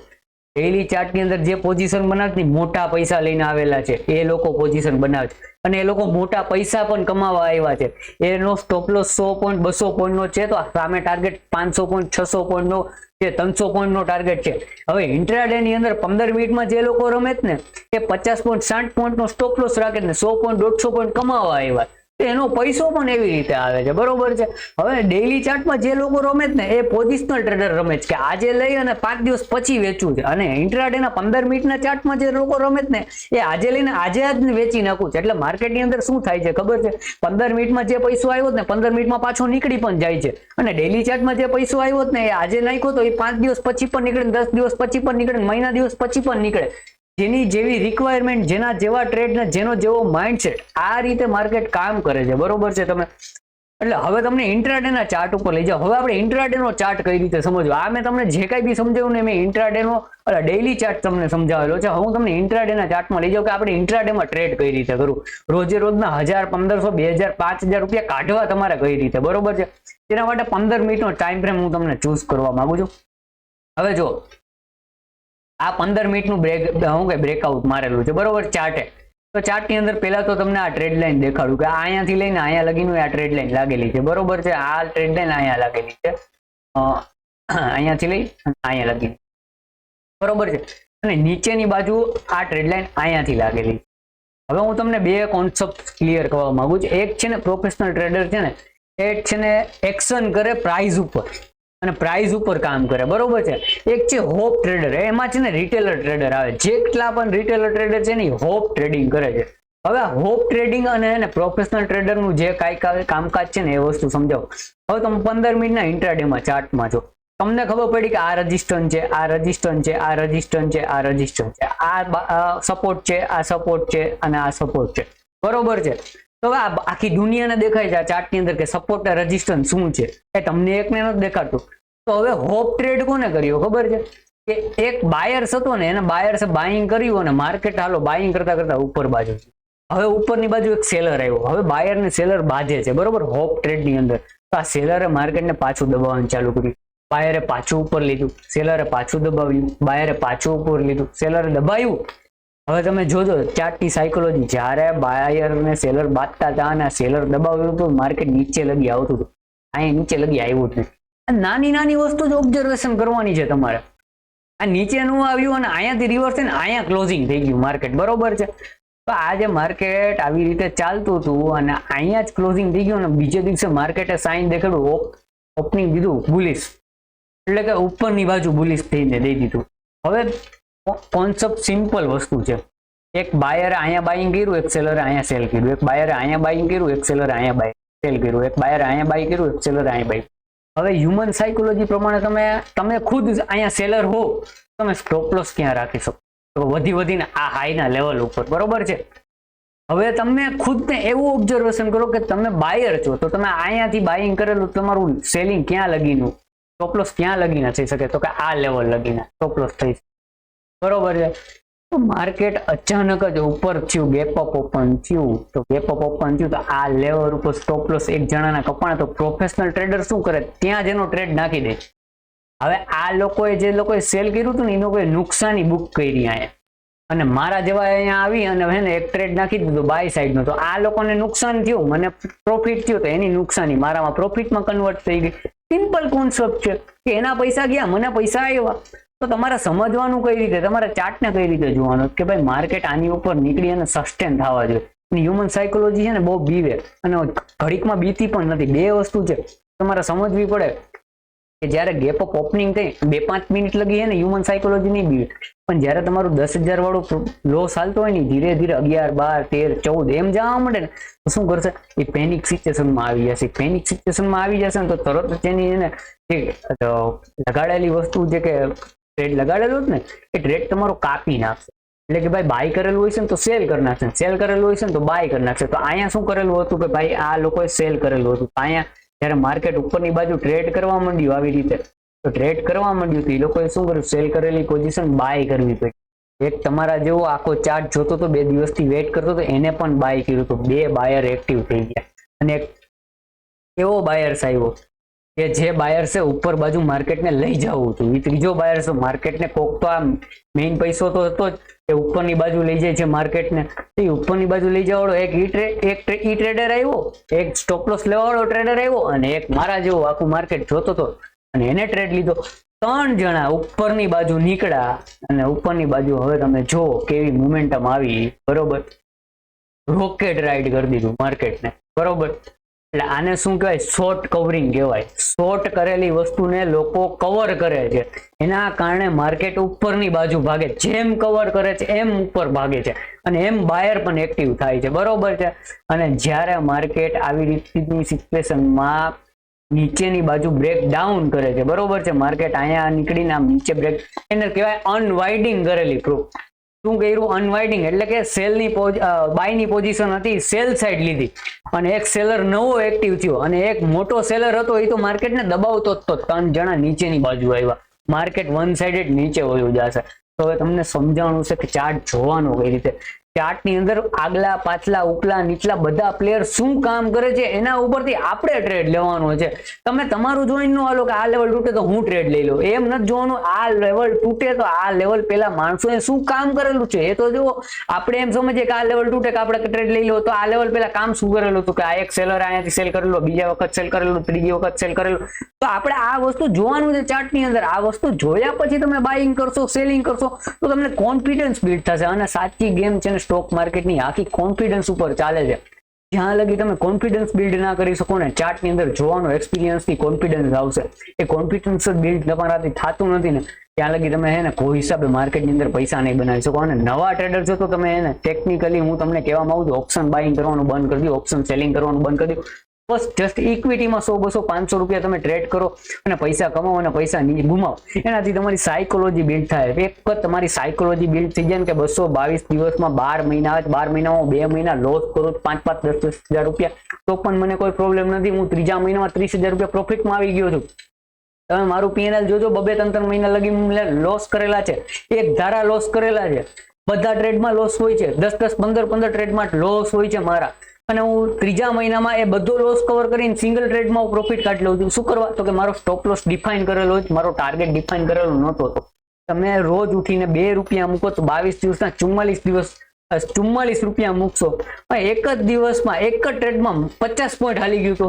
[SPEAKER 1] ડેઈલી ચાર્ટની અંદર જે પોઝિશન બનાવતી મોટા પૈસા લઈને આવેલા છે એ લોકો પોઝિશન બનાવે છે અને એ લોકો મોટા પૈસા પણ કમાવા આવ્યા છે. એનો સ્ટોપ લોસ 100 પોઈન્ટ 200 પોઈન્ટનો છે, તો સામે ટાર્ગેટ 500 પોઈન્ટ 600 પોઈન્ટનો છે, 300 પોઈન્ટનો ટાર્ગેટ છે. હવે ઇન્ટ્રાડે ની અંદર 15 મિનિટમાં જે લોકો રમે ને એ 50 પોઈન્ટ 60 પોઈન્ટનો સ્ટોપ લોસ રાખે ને 100 પોઈન્ટ 150 પોઈન્ટ કમાવા આવ્યા, એનો પૈસો પણ એવી રીતે આવે છે, બરોબર છે. હવે ડેઈલી ચાર્ટમાં જે લોકો રમે ને એ પોઝિશનલ ટ્રેડર રમે છે કે આજે લઈ અને 5 દિવસ પછી વેચવું છે. અને ઇન્ટ્રાડેના 15 મિનિટના ચાર્ટમાં જે લોકો રમે ને એ આજે લઈને આજે જ વેચી નાખવું છે. એટલે માર્કેટની અંદર શું થાય છે ખબર છે? 15 મિનિટમાં જે પૈસો આવ્યો ને 15 મિનિટમાં પાછો નીકળી પણ જાય છે. અને ડેઈલી ચાર્ટમાં જે પૈસો આવ્યો ને એ આજે નાખ્યો તો એ 5 દિવસ પછી પણ નીકળે, 10 દિવસ પછી પણ નીકળે, મહિના દિવસ પછી પણ નીકળે. જેની જેવી રિક્વાયરમેન્ટ, જેના જેવા ટ્રેડ ને જેનો જેવો માઇન્ડસેટ, આ રીતે માર્કેટ કામ કરે છે, બરોબર છે. તમે એટલે હવે તમને ઇન્ટ્રાડેના ચાર્ટ ઉપર લઈ જાઓ. હવે આપણે ઇન્ટ્રાડેનો ચાર્ટ કઈ રીતે સમજવો, આ મેં તમને જે કઈ બી સમજાવ્યું ને મેં ઇન્ટ્રાડેનો ડેઈલી ચાર્ટ તમને સમજાવેલો છે. હું તમને ઇન્ટ્રાડેના ચાર્ટમાં લઈ જાઉં કે આપણે ઇન્ટ્રાડેમાં ટ્રેડ કઈ રીતે કરવું, રોજે રોજના 1000 1500 2000 5000 રૂપિયા કાઢવા તમારે કઈ રીતે, બરોબર છે. તેના માટે 15 મિનિટનો ટાઈમ ફ્રેમ હું તમને ચૂઝ કરવા માંગુ છું. હવે જો આ 15 મિનિટનું બ્રેકઆઉટ મારેલું છે, બરોબર, ચાર્ટે. તો ચાર્ટની અંદર પહેલા તો તમને આ ટ્રેડ લાઈન દેખાડું કે અહીંયાથી લઈને અહીંયા લગીનું આ ટ્રેડ લાઈન લાગેલી છે, બરોબર છે. આ ટ્રેડ લાઈન અહીંયા લાગેલી છે, અહીંયાથી લઈ અહીંયા લગી, બરોબર છે. અને નીચેની બાજુ આ ટ્રેડ લાઈન અહીંયાથી લાગેલી. હવે હું તમને બે કોન્સેપ્ટ ક્લિયર કરવા માંગુ છું. એક છે ને પ્રોફેશનલ ટ્રેડર છે ને એ છે ને એક્શન કરે પ્રાઇઝ ઉપર અને પ્રાઇઝ ઉપર કામ કરે, બરોબર છે. એક છે હોપ ટ્રેડર, એમાં છે ને રિટેલર ટ્રેડર આવે. જેટલા પણ રિટેલર ટ્રેડર છે ને હોપ ટ્રેડિંગ કરે છે. હવે આ હોપ ટ્રેડિંગ અને પ્રોફેશનલ ટ્રેડરનું જે કાંઈ કામકાજ છે ને એ વસ્તુ સમજાવો. હવે તમે 15 મિનિટના ઇન્ટ્રાડેમાં ચાર્ટમાં જો તમને ખબર પડી કે આ રજિસ્ટન્સ છે, આ રજિસ્ટન્સ છે, આ રજિસ્ટન્સ છે, આ રજિસ્ટન્સ છે, આ સપોર્ટ છે, આ સપોર્ટ છે અને આ સપોર્ટ છે, બરોબર છે. તો આ આખી દુનિયાને દેખાય છે આ ચાર્ટની અંદર કે સપોર્ટ રેઝિસ્ટન્સ શું છે, એ તમને એકને નથી દેખાતું. તો હવે હોપ ટ્રેડ કોને કર્યો ખબર છે? કે એક બાયર્સ હતો ને એને બાયર્સે બાઇંગ કર્યું અને માર્કેટ હાલો બાઇંગ કરતા કરતા ઉપર બાજુ હવે ઉપરની બાજુ એક સેલર આવ્યો, હવે બાયર ને સેલર બાજે છે, બરોબર, હોપ ટ્રેડ ની અંદર. તો આ સેલરે માર્કેટને પાછું દબાવવાનું ચાલુ કર્યું, બાયરે પાછું ઉપર લીધું, સેલરે પાછું દબાવ્યું, બાયરે પાછું ઉપર લીધું, સેલરે દબાવ્યું. હવે તમે જોજો ચાર્ટની સાયકોલોજી, જ્યારે બાયર ને સેલર બાંધતા હતા અને સેલર દબાવ્યું હતું, માર્કેટ નીચે લગી આવતું હતું, અહીંયા નીચે લગી આવ્યું જ નહીં. નાની નાની વસ્તુ જ ઓબ્ઝર્વેશન કરવાની છે તમારે. આ નીચે નું આવ્યું અને અહીંયાથી રિવર્સ થઈને અહીંયા ક્લોઝિંગ થઈ ગયું માર્કેટ, બરોબર છે. તો આ જે માર્કેટ આવી રીતે ચાલતું હતું અને અહીંયા જ ક્લોઝિંગ થઈ ગયું અને બીજે દિવસે માર્કેટે સાઇન દેખાડ્યું, ઓપનિંગ દીધું બુલિશ, એટલે કે ઉપરની બાજુ બુલિશ થઈને દઈ દીધું. હવે કોન્સેપ્ટ સિમ્પલ વસ્તુ છે, એક બાયરે અહીંયા બાઇંગ કર્યું, એક સેલરે અહીંયા સેલ કર્યું, એક બાયરે અહીંયા બાઇંગ કર્યું, એક સેલરે અહીંયા સેલ કર્યું, એક બાયરે અહીંયા બાય કર્યું, એક સેલરે અહીંયા બાય. હવે હ્યુમન સાયકોલોજી પ્રમાણે તમે ખુદ અહીંયા સેલર હો, તમે સ્ટોપ લોસ ક્યાં રાખી શકો? તો વધી વધીને આ હાઈના લેવલ ઉપર, બરોબર છે. હવે તમે ખુદને એવું ઓબ્ઝર્વેશન કરો કે તમે બાયર છો, તો તમે અહીંયાથી બાઇંગ કરેલું તમારું સેલિંગ ક્યાં લગીનું, સ્ટોપ લોસ ક્યાં લગીને થઈ શકે? તો કે આ લેવલ લગીને સ્ટોપ લોસ થઈ શકે, બરોબર છે. તો માર્કેટ અચાનક જ ઉપર થયું, ગેપ અપ ઓપન થયું, તો ગેપ અપ ઓપન થયું તો આ લેવલ ઉપર સ્ટોપ લોસ એક જણાના કપાણા. તો પ્રોફેશનલ ટ્રેડર શું કરે? ત્યાં જ એનો ટ્રેડ નાખી દે. હવે આ લોકોએ જે લોકોએ સેલ કર્યું હતું ને એ લોકોએ નુકસાની બુક કરી અહીંયા, અને મારા જેવા અહીંયા આવી અને એને એક ટ્રેડ નાખી દીધું બાય સાઈડ નો. તો આ લોકોને નુકસાન થયું, મને પ્રોફિટ થયું, તો એની નુકસાની મારામાં પ્રોફિટમાં કન્વર્ટ થઈ ગઈ. સિમ્પલ કોન્સેપ્ટ છે કે એના પૈસા ગયા, મને પૈસા આવ્યા. તો તમારે સમજવાનું કઈ રીતે, તમારે ચાર્ટને કઈ રીતે જોવાનું કે ભાઈ માર્કેટ આની ઉપર નીકળી અને સસ્ટેન થવા જોઈએ. હ્યુમન સાયકોલોજી છે ને બહુ બીવે, અને ઘડીકમાં બીતી પણ નથી. બે વસ્તુ છે તમારે સમજવી પડે કે જ્યારે ગેપ અપ ઓપનિંગ થઈ 2-5 મિનિટ લગી છે ને હ્યુમન સાયકોલોજી નહીં બીવે, પણ જ્યારે તમારું 10,000 વાળું લોસ હાલતો હોય ને ધીરે ધીરે 11, 12, 13, 14 એમ જવા મળે ને તો શું કરશે? એ પેનિક સિચ્યુએશનમાં આવી જશે. પેનિક સિચ્યુએશનમાં આવી જશે ને તો તરત જ એની લગાડેલી વસ્તુ જે કે ટ્રેડ લગાડેલું ને એ ટ્રેડ તમારો કાપી નાખશે. એટલે કે ભાઈ બાય કરેલું હોય છે ને તો સેલ કરી નાખશે, સેલ કરેલું હોય છે ને તો બાય કરી નાખશે. તો અહીંયા શું કરેલું હતું કે ભાઈ આ લોકોએ સેલ કરેલું હતું. અહીંયા જયારે માર્કેટ ઉપરની બાજુ ટ્રેડ કરવા માંડ્યું આવી રીતે, તો ટ્રેડ કરવા માંડ્યું તો એ લોકોએ શું કર્યું? સેલ કરેલી પોઝિશન બાય કરવી પડી. એક તમારા જેવો આખો ચાર્ટ જોતો તો 2 દિવસથી વેઇટ કરતો તો એને પણ બાય કર્યું તો 2 બાયર એક્ટિવ થઈ ગયા. અને એક એવો બાયર્સ આવ્યો કે જે બાયર્સે ઉપર બાજુ માર્કેટને લઈ જવું હતું. એ ત્રીજો બાયર્સ માર્કેટને કોક તો આ મેઇન પૈસો તો હતો જ એ ઉપરની બાજુ લઈ જાય છે માર્કેટને. એ ઉપરની બાજુ લઈ જવાળો એક ઈ ટ્રેડર આવ્યો, એક સ્ટોપ લોસ લેવાવાળો ટ્રેડર આવ્યો અને એક મારા જેવો આખું માર્કેટ જોતો હતો અને એને ટ્રેડ લીધો. 3 જણા ઉપરની બાજુ નીકળ્યા અને ઉપરની બાજુ હવે તમે જો કેવી મોમેન્ટમ આવી, બરોબર, રોકેટ રાઈડ કરી દીધું માર્કેટને, બરોબર. એટલે આને શું કહેવાય? શોર્ટ કવરિંગ કહેવાય. શોર્ટ કરેલી વસ્તુને લોકો કવર કરે છે, એના કારણે માર્કેટ ઉપરની બાજુ ભાગે. જેમ કવર કરે છે એમ ઉપર ભાગે છે અને એમ બાયર પણ એક્ટિવ થાય છે, બરોબર છે. અને જ્યારે માર્કેટ આવી રીતની સિચ્યુએશનમાં નીચેની બાજુ બ્રેક ડાઉન કરે છે, બરોબર છે, માર્કેટ અહીંયા નીકળીને આમ નીચે બ્રેક, એને કહેવાય અનવાઇડિંગ કરેલી પ્રૂફ. શું કર્યું? અનવાઇડિંગ એટલે કે સેલની બાયની પોઝિશન હતી, સેલ સાઈડ લીધી અને એક સેલર નવો એક્ટિવ થયો અને એક મોટો સેલર હતો એ તો માર્કેટને દબાવતો જ તો 3 જણા નીચેની બાજુ આવ્યા. માર્કેટ વન સાઇડેડ નીચે વયું જશે. તો હવે તમને સમજાવવાનું છે કે ચાર્ટ જોવાનો કઈ રીતે. ચાર્ટની અંદર આગલા પાછલા ઉપલા નીચલા બધા પ્લેયર શું કામ કરે છે એના ઉપરથી આપણે ટ્રેડ લેવાનો છે. તમે તમારું જોઈને નો હાલો કે આ લેવલ તૂટે તો હું ટ્રેડ લઈ લઉં, એમ નથી જોવાનું. આ લેવલ તૂટે તો આ લેવલ પેલા માણસોએ શું કામ કરેલું છે એ તો જુઓ. આપણે એમ સમજીએ કે આ લેવલ તૂટે કે આપણે ટ્રેડ લઈ લો, તો આ લેવલ પેલા કામ શું કરેલું હતું કે આ એક સેલર અહીંયાથી સેલ કરેલું, બીજા વખત સેલ કરેલું, ત્રીજી વખત સેલ કરેલું. તો આપણે આ વસ્તુ જોવાનું છે ચાર્ટની અંદર. આ વસ્તુ જોયા પછી તમે બાઇંગ કરશો, સેલિંગ કરશો તો તમને કોન્ફિડન્સ બિલ્ડ થશે. અને સાચી ગેમ છે ને સ્ટોક માર્કેટની આખી કોન્ફિડન્સ ઉપર ચાલે છે. જ્યાં લગી તમે કોન્ફિડન્સ બિલ્ડ ના કરી શકો ને, ચાર્ટની અંદર જોવાનો એક્સપિરિયન્સથી કોન્ફિડન્સ આવશે. એ કોન્ફિડન્સ બિલ્ડ તમારાથી થતું નથી ને ત્યાં લગી તમે હે ને કોઈ હિસાબે માર્કેટની અંદર પૈસા નહીં બનાવી શકો. અને નવા ટ્રેડર છો તો તમે એને ટેકનિકલી હું તમને કહેવા માંગુ છું, ઓપ્શન બાઇંગ કરવાનું બંધ કરી દો, ઓપ્શન સેલિંગ કરવાનું બંધ કરી દો. બસ જસ્ટ ઇક્વિટીમાં 100, 200, 500 રૂપિયા તમે ટ્રેડ કરો અને પૈસા કમાવો અને પૈસા ગુમાવો. એનાથી તમારી સાયકોલોજી બિલ્ડ થાય. એક જ તમારી સાયકોલોજી બિલ્ડ થઈ જાય ને કે 222 દિવસમાં 12 મહિના આવે, 12 મહિનામાં 2 મહિના લોસ કરું 5-5, 10-10 હજાર રૂપિયા તો પણ મને કોઈ પ્રોબ્લેમ નથી. હું ત્રીજા મહિનામાં 30,000 રૂપિયા પ્રોફિટમાં આવી ગયો છું. તમે મારું પીએનએલ જોજો, 2-3 મહિના લગી લોસ કરેલા છે, એક ધારા લોસ કરેલા છે. બધા ટ્રેડમાં લોસ હોય છે, 10-10, 15-15 ટ્રેડમાં લોસ હોય છે મારા, અને હું ત્રીજા મહિનામાં એ બધો લોસ કવર કરીને સિંગલ ટ્રેડમાં હું પ્રોફિટ કાઢી લઉં છું. શું કરવા? તો કે મારો સ્ટોપ લોસ ડિફાઇન કરેલો હોય, મારો ટાર્ગેટ ડિફાઇન કરેલો નહોતો. તો તમે રોજ ઉઠીને 2 રૂપિયા મૂકો તો 22 દિવસના 44 રૂપિયા મૂકશો. એક જ દિવસમાં એક જ ટ્રેડમાં 50 પોઈન્ટ હાલી ગયું તો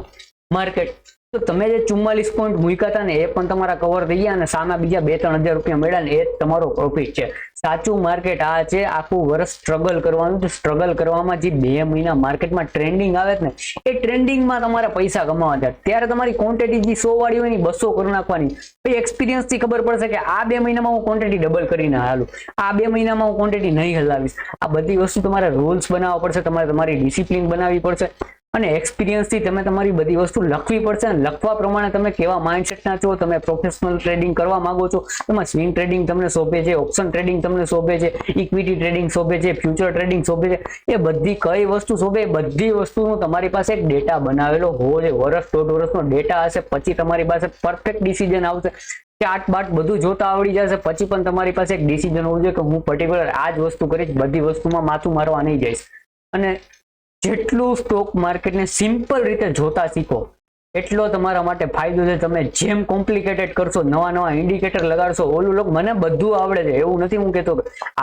[SPEAKER 1] માર્કેટ. તો તમે જે 44 પોઈન્ટ મૂક્યા હતા ને એ પણ તમારા કવર થઈ ગયા, અને સામે બીજા 2-3 હજાર રૂપિયા મળ્યા ને એ જ તમારો પ્રોફિટ છે. સાચું માર્કેટ આ છે. આખું વર્ષ સ્ટ્રગલ કરવાનું છે. સ્ટ્રગલ કરવામાં જે 2 મહિના માર્કેટમાં ટ્રેન્ડિંગ આવે છે ને એ ટ્રેન્ડિંગમાં તમારે પૈસા કમાવા છે. ત્યારે તમારી ક્વોન્ટિટી જે 100 વાળી હોય ને 200 કરી નાખવાની. પછી એક્સપિરિયન્સ થી ખબર પડશે કે આ 2 મહિનામાં હું ક્વોન્ટિટી ડબલ કરીને હાલું, આ 2 મહિનામાં હું ક્વોન્ટિટી નહીં હલાવીશ. આ બધી વસ્તુ તમારે રૂલ્સ બનાવવા પડશે, તમારે તમારી ડિસિપ્લિન બનાવવી પડશે, અને એક્સપિરિયન્સ થી તમે તમારી બધી વસ્તુ લખવી પડશે. અને લખવા પ્રમાણે તમે કેવા માઇન્ડસેટના છો, તમે પ્રોફેશનલ ટ્રેડિંગ કરવા માંગો છો, તમે સ્વિંગ ટ્રેડિંગ તમને શોભે છે, ઓપ્શન ટ્રેડિંગ તમને શોભે છે, ઇક્વિટી ટ્રેડિંગ શોભે છે, ફ્યુચર ટ્રેડિંગ શોભે છે, એ બધી કઈ વસ્તુ શોભે, બધી વસ્તુનો તમારી પાસે એક ડેટા બનાવેલો હોવો જોઈએ. વર્ષ 1.5 વર્ષનો ડેટા હશે, પછી તમારી પાસે પરફેક્ટ ડિસિઝન આવશે. ચાર્ટ બાટ બધું જોતા આવડી જશે, પછી પણ તમારી પાસે એક ડિસિઝન હોવું જોઈએ કે હું પર્ટિક્યુલર આ જ વસ્તુ કરીશ, બધી વસ્તુમાં માથું મારવા નહીં જઈશ. અને જેટલું સ્ટોક માર્કેટને સિમ્પલ રીતે જોતા શીખો એટલો તમારા માટે ફાયદો છે. તમે જેમ કોમ્પ્લિકેટેડ કરશો, નવા ઇન્ડિકેટર લગાડશો, ઓલું લોકો મને બધું આવડે છે એવું નથી હું કહેતો,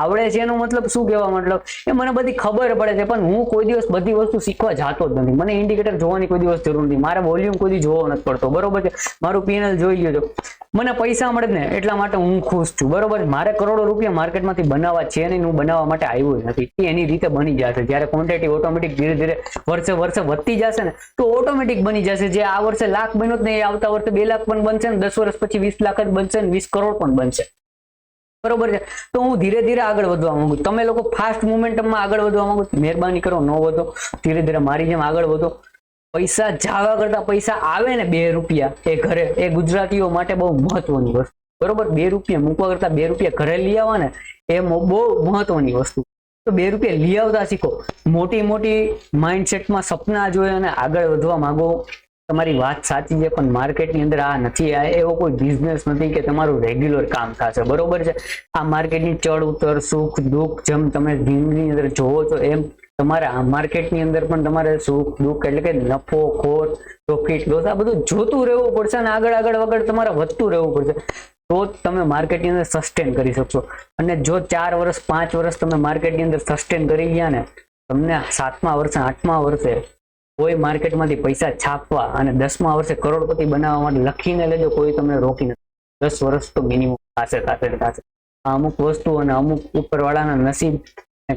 [SPEAKER 1] આવડે છે એનો મતલબ શું કહેવા મતલબ એ મને બધી ખબર પડે છે, પણ હું કોઈ દિવસ બધી વસ્તુ શીખવા જાતો જ નથી. મને ઇન્ડિકેટર જોવાની કોઈ દિવસ જરૂર નથી, મારે વોલ્યુમ કોઈ જોવો નથી પડતો, બરોબર છે. મારું પીએનએલ જોઈ લ્યો, મને પૈસા મળે ને એટલા માટે હું ખુશ છું, બરોબર. મારે કરોડો રૂપિયા માર્કેટમાંથી બનાવવા છે નહીં, હું બનાવવા માટે આવ્યો નથી. એની રીતે બની જશે. જ્યારે ક્વોન્ટિટી ઓટોમેટિક ધીરે ધીરે વર્ષે વધતી જશે ને તો ઓટોમેટિક બની જશે. જે આ વર્ષે લાખ બન્યો ને એ આવતા વર્ષે 2 લાખ પણ બનશે, ને 10 વર્ષ પછી 20 લાખ જ બનશે, ને 20 કરોડ પણ બનશે, બરોબર છે. તો હું ધીરે ધીરે આગળ વધવા માંગુ. તમે લોકો ફાસ્ટ મોમેન્ટમમાં આગળ વધવા માંગો, મહેરબાની કરો ન વધો, ધીરે ધીરે મારી જેમ આગળ વધો. પૈસા જાવા કરતા પૈસા આવે ને 2 રૂપિયા એ ઘરે, એ ગુજરાતીઓ માટે બહુ મહત્વની વસ્તુ, બરોબર. 2 રૂપિયા મૂકવા કરતા 2 રૂપિયા ઘરે લઈ આવવા ને એ બહુ મહત્વની વસ્તુ. તો 2 રૂપિયા લઈ આવતા શીખો. મોટી માઇન્ડસેટમાં સપના જોઈ અને આગળ વધવા માંગો. તમારી વાત સાચી છે, પણ માર્કેટની અંદર આ નથી, આ એવો કોઈ બિઝનેસ નથી કે તમારું રેગ્યુલર કામ થશે, બરોબર છે. આ માર્કેટની ચડ ઉતર, સુખ દુઃખ જેમ તમે જિંદગીની અંદર જોવો છો એમ તમારે આ માર્કેટની અંદર પણ તમારે સુખ દુઃખ એટલે કે નફો ખોટ, પ્રોફિટ લોસ આ બધું જોતું રહેવું પડશે, અને આગળ તમારે વધતું રહેવું પડશે. તો તમે માર્કેટની અંદર સસ્ટેન કરી શકશો. અને જો 4 વર્ષ 5 વર્ષ તમે માર્કેટની અંદર સસ્ટેન કરી ગયા ને, તમને 7મા વર્ષે 8મા વર્ષે કોઈ માર્કેટમાંથી પૈસા છાપવા અને 10મા વર્ષે કરોડપતિ બનાવવા માટે લખીને લેજો, કોઈ તમને રોકી નથી. 10 વર્ષ તો મિનિમમ થશે. અમુક વસ્તુ અને અમુક ઉપરવાળાના નસીબ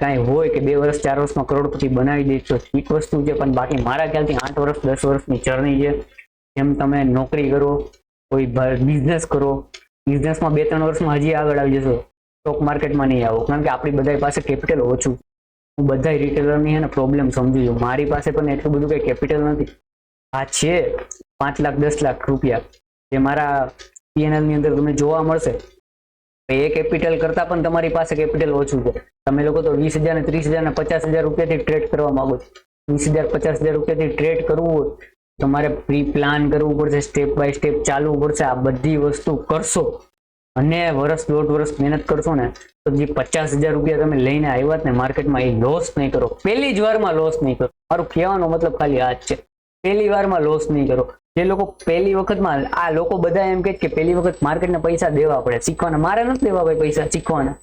[SPEAKER 1] કાંઈ હોય કે 2 વર્ષ 4 વર્ષમાં કરોડપતિ બનાવી દે તો ઠીક વસ્તુ છે, પણ બાકી મારા ખ્યાલથી 8 વર્ષ 10 વર્ષની જર્ની છે. જેમ તમે નોકરી કરો, કોઈ બિઝનેસ કરો, બિઝનેસમાં 2-3 વર્ષમાં હજી આગળ આવી જશો, સ્ટોક માર્કેટમાં નહીં આવો, કારણ કે આપણી બધા પાસે કેપિટલ ઓછું. હું બધા રિટેલરની એને પ્રોબ્લેમ સમજુ છું. મારી પાસે પણ એટલું બધું કઈ કેપિટલ નથી. આ છે 5 લાખ 10 લાખ રૂપિયા જે મારા પીએનએલ ની અંદર તમને જોવા મળશે. એ કેપિટલ કરતા પણ તમારી પાસે કેપિટલ ઓછું છે. તમે લોકો તો 20,000 ને 30,000 ને 50,000 રૂપિયાથી ટ્રેડ કરવા માંગો છો. 20,000 50,000 રૂપિયાથી ટ્રેડ કરવું હોય તમારે પ્રી પ્લાન કરવું પડશે, સ્ટેપ બાય સ્ટેપ ચાલવું પડશે. આ બધી વસ્તુ કરશો અને વર્ષ 1.5 વર્ષ મહેનત કરશો ને તો જે 50,000 રૂપિયા તમે લઈને આવ્યા ને માર્કેટમાં એ લોસ નહીં કરો. પહેલી જ વારમાં લોસ નહીં કરો. મારું કહેવાનો મતલબ ખાલી આ જ છે, પહેલી વારમાં લોસ નહીં કરો. જે લોકો પહેલી વખતમાં, આ લોકો બધા એમ કે પહેલી વખત માર્કેટને પૈસા દેવા પડે શીખવાના. મારે નથી દેવા ભાઈ પૈસા શીખવાના.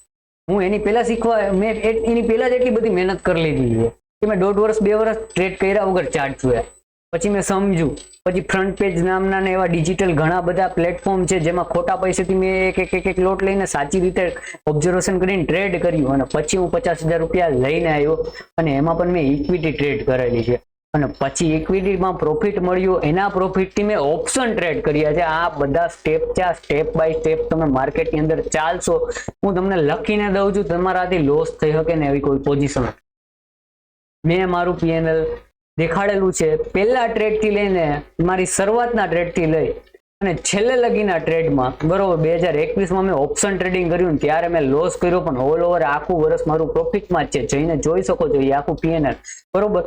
[SPEAKER 1] હું એની પહેલા શીખવા, મેં એની પહેલા જ એટલી બધી મહેનત કરી લીધી છે કે મેં 1.5 વર્ષ 2 વર્ષ ટ્રેડ કર્યા વગર ચાર્ટ જોયા, પછી મેં સમજ્યું. પછી ફ્રન્ટ પેજ નામના ને એવા ડિજિટલ ઘણા બધા પ્લેટફોર્મ છે જેમાં ખોટા પૈસાથી મેં એક લોટ લઈને સાચી રીતે ઓબ્ઝર્વેશન કરીને ટ્રેડ કર્યું, અને પછી હું 50,000 રૂપિયા લઈને આવ્યો, અને એમાં પણ મેં ઇક્વિટી ટ્રેડ કરેલી છે. અને પછી ઇક્વિટીમાં પ્રોફિટ મળ્યું, એના પ્રોફિટથી મેં ઓપ્શન ટ્રેડ કર્યા છે. આ બધા સ્ટેપ છે. આ સ્ટેપ બાય સ્ટેપ તમે માર્કેટની અંદર ચાલશો. હું તમને લખીને દઉં છું, તમારાથી લોસ થઈ શકે ને એવી કોઈ પોઝિશન. મેં મારું પીએનએલ દેખાડેલું છે, પહેલા ટ્રેડ થી લઈને મારી શરૂઆતના ટ્રેડ થી લઈ અને છેલ્લે લગીના ટ્રેડમાં, બરોબર. 2021માં મેં ઓપ્શન ટ્રેડિંગ કર્યું ત્યારે મેં લોસ કર્યો, પણ ઓલ ઓવર આખું વર્ષ મારું પ્રોફિટમાં જ છે. જઈને જોઈ શકો છો, એ આખું પીએનએલ બરોબર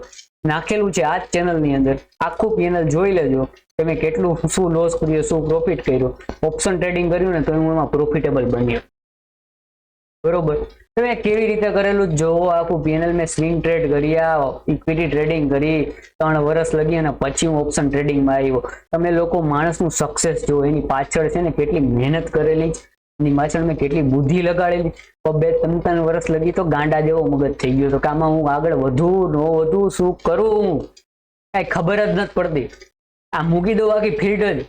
[SPEAKER 1] નાખેલું છે આ જ ચેનલની અંદર. આખું પીએનએલ જોઈ લેજો કે મેં કેટલું શું લોસ કર્યો, શું પ્રોફિટ કર્યો. ઓપ્શન ટ્રેડિંગ કર્યું ને તો હું એમાં પ્રોફિટેબલ બન્યો. બરોબર. તો મેં કેવી રીતે કરેલું જોવો, આખું પીએનએલ મેં સ્વિંગ ટ્રેડ કર્યા, ઇક્વિટી ટ્રેડિંગ કરી 3 વર્ષ લગી અને પછી હું ઓપ્શન ટ્રેડિંગમાં આવ્યો. તમે લોકો માણસનું સક્સેસ જો, એની પાછળ છે ને કેટલી મહેનત કરેલી, એની પાછળ મેં કેટલી બુદ્ધિ લગાડેલી. 2-3 વર્ષ લગી તો ગાંડા જેવો મગજ થઈ ગયો તો કે આમાં હું આગળ વધુ ન વધુ, શું કરું કઈ ખબર જ નથી પડતી. આ મૂકી દો આખી ફિલ્ડ જ.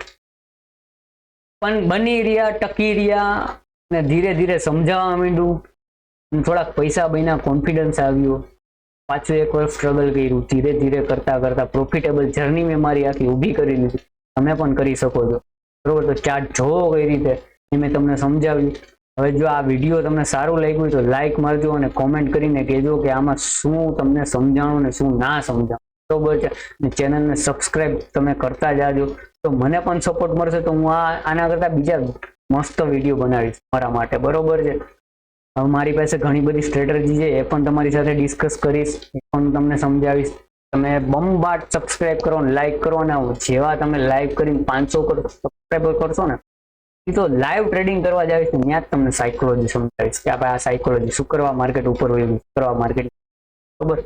[SPEAKER 1] પણ બની રહ્યા, ટકી રહ્યા ને ધીરે ધીરે સમજાવવા માંડ્યું. થોડાક પૈસા બન્યા, કોન્ફિડન્સ આવ્યો. પાછું 1 વર્ષ સ્ટ્રગલ કર્યું, ધીરે ધીરે કરતા કરતા પ્રોફિટેબલ જર્ની મેં મારી આખી ઊભી કરી લીધી. તમે પણ કરી શકો છો. બરોબર. તો ચાર્ટ જોવો કઈ રીતે એ મેં તમને સમજાવ્યું. હવે જો આ વિડીયો તમને સારું લાગ્યું હોય તો લાઈક મારજો અને કોમેન્ટ કરીને કહેજો કે આમાં શું તમને સમજાણું ને શું ના સમજાણું. બરોબર છે. અને ચેનલને સબસ્ક્રાઇબ તમે કરતા જાજો તો મને પણ સપોર્ટ મળશે. તો હું આના કરતા બીજા મસ્ત વિડીયો બનાવીશ મારા માટે. બરોબર છે. હવે મારી પાસે ઘણી બધી સ્ટ્રેટેજી છે, એ પણ તમારી સાથે ડિસ્કસ કરીશ, એ પણ તમને સમજાવીશ. તમે બમ્બાટ સબસ્ક્રાઇબ કરો ને લાઈક કરો ને જેવા તમે લાઈક કરીને 500 સબસ્ક્રાઈબર કરશો ને એ તો લાઈવ ટ્રેડિંગ કરવા જાવીશ, ત્યાં જ તમને સાયકોલોજી સમજાવીશ કે આપણે આ સાયકોલોજી શું કરવા માર્કેટ ઉપર હોય, શું કરવા માર્કેટ. બરોબર.